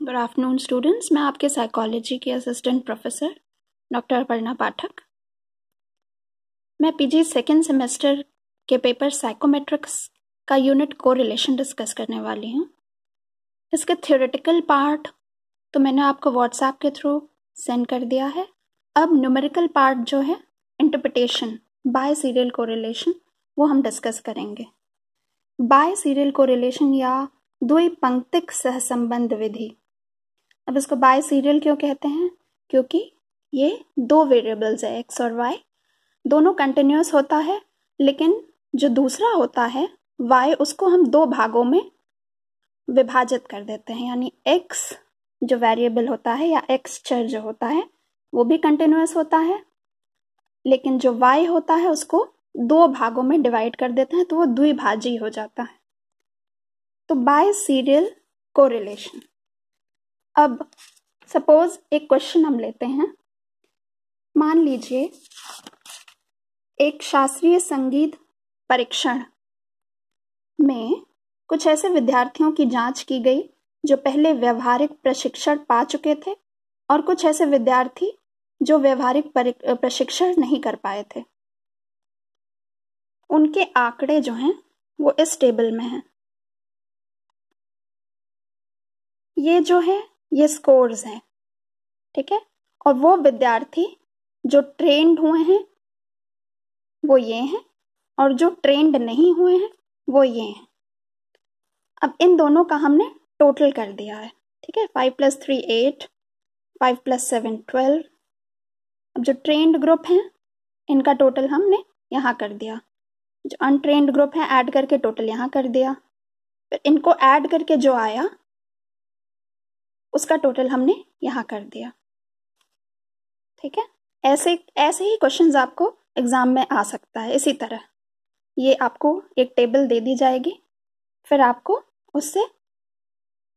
Good afternoon students, मैं आपके psychology की असिस्टेंट प्रोफेसर डॉक्टर अपर्णा पाठक। मैं पीजी सेकेंड सेमेस्टर के पेपर साइकोमेट्रिक्स का यूनिट कोरिलेशन डिस्कस करने वाली हूँ। इसके थ्योरेटिकल पार्ट तो मैंने आपको व्हाट्सएप के थ्रू सेंड कर दिया है। अब न्यूमेरिकल पार्ट जो है इंटरप्रिटेशन बाय सीरियल कोरिलेशन, वो हम डिस्कस करेंगे। बाय सीरियल कोरिलेशन या द्विपंक्तिक सहसंबंध विधि। अब इसको बाय सीरियल क्यों कहते हैं? क्योंकि ये दो वेरिएबल्स है, एक्स और वाई, दोनों कंटिन्यूस होता है, लेकिन जो दूसरा होता है वाई, उसको हम दो भागों में विभाजित कर देते हैं। यानी एक्स जो वेरिएबल होता है या एक्स चर जो होता है वो भी कंटिन्यूस होता है, लेकिन जो वाई होता है उसको दो भागों में डिवाइड कर देते हैं, तो वो द्विभाजी हो जाता है। तो बाय सीरियल कोरिलेशन। अब सपोज एक क्वेश्चन हम लेते हैं। मान लीजिए एक शास्त्रीय संगीत परीक्षण में कुछ ऐसे विद्यार्थियों की जांच की गई जो पहले व्यवहारिक प्रशिक्षण पा चुके थे और कुछ ऐसे विद्यार्थी जो व्यवहारिक प्रशिक्षण नहीं कर पाए थे। उनके आंकड़े जो हैं वो इस टेबल में हैं। ये जो है ये स्कोर्स हैं, ठीक है। और वो विद्यार्थी जो ट्रेंड हुए हैं वो ये हैं, और जो ट्रेंड नहीं हुए हैं वो ये हैं। अब इन दोनों का हमने टोटल कर दिया है, ठीक है। 5 + 3 8, 5 + 7 12। अब जो ट्रेंड ग्रुप हैं इनका टोटल हमने यहाँ कर दिया, जो अनट्रेंड ग्रुप हैं ऐड करके टोटल यहाँ कर दिया, फिर इनको ऐड करके जो आया उसका टोटल हमने यहाँ कर दिया, ठीक है। ऐसे ही क्वेश्चंस आपको एग्जाम में आ सकता है। इसी तरह ये आपको एक टेबल दे दी जाएगी, फिर आपको उससे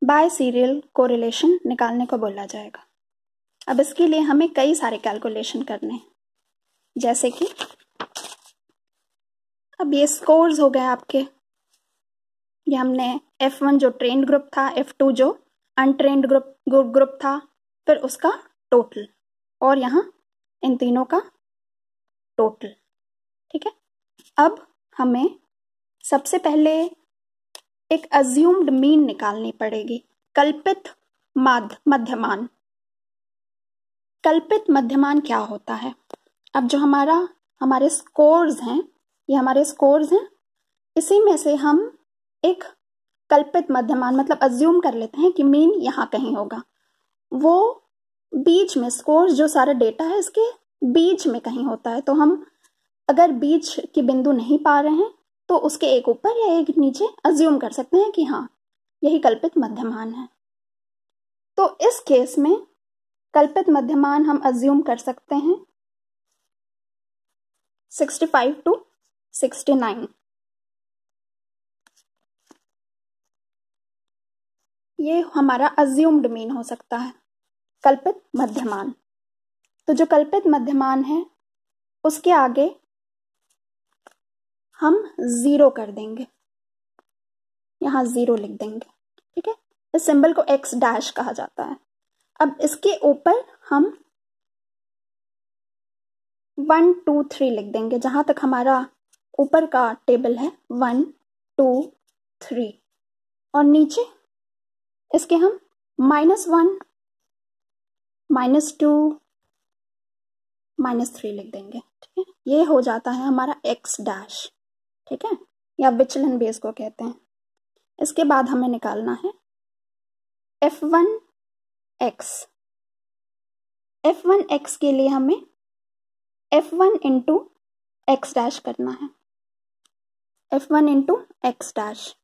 बाय सीरियल कोरिलेशन निकालने को बोला जाएगा। अब इसके लिए हमें कई सारे कैलकुलेशन करने हैं, जैसे कि अब ये स्कोर्स हो गए आपके। ये हमने F1 जो ट्रेंड ग्रुप था, F2 जो अनट्रेंड ग्रुप था, फिर उसका टोटल, और यहाँ इन तीनों का टोटल, ठीक है। अब हमें सबसे पहले एक अज्यूम्ड मीन निकालनी पड़ेगी, कल्पित मध्यमान। कल्पित मध्यमान क्या होता है? अब जो हमारे स्कोर्स हैं, ये हमारे स्कोर्स हैं, इसी में से हम एक कल्पित मध्यमान मतलब अज्यूम कर लेते हैं कि मीन यहाँ कहीं होगा। वो बीच में, स्कोर्स जो सारा डेटा है इसके बीच में कहीं होता है। तो हम अगर बीच की बिंदु नहीं पा रहे हैं तो उसके एक ऊपर या एक नीचे अज्यूम कर सकते हैं कि हाँ यही कल्पित मध्यमान है। तो इस केस में कल्पित मध्यमान हम अज्यूम कर सकते हैं 65 to 69। ये हमारा अज्यूम्ड मीन हो सकता है, कल्पित मध्यमान। तो जो कल्पित मध्यमान है उसके आगे हम 0 कर देंगे, यहाँ 0 लिख देंगे, ठीक है। इस सिंबल को x डैश कहा जाता है। अब इसके ऊपर हम 1 2 3 लिख देंगे, जहां तक हमारा ऊपर का टेबल है 1 2 3, और नीचे इसके हम -1 -2 -3 लिख देंगे, ठीक है। ये हो जाता है हमारा x डैश, ठीक है, या विचलन बेस को कहते हैं। इसके बाद हमें निकालना है f1x। f1x के लिए हमें f1 इंटू एक्स डैश करना है, f1 इंटू एक्स डैश।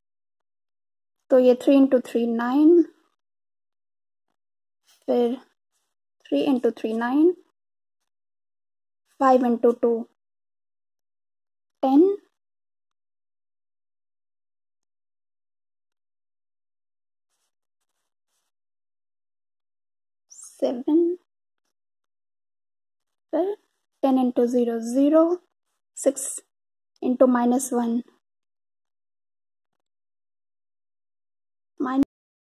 तो ये 3 × 3 9, फिर 3 × 3 9, 5 × 2 10, 7, फिर 10 × 0 0, 6 × -1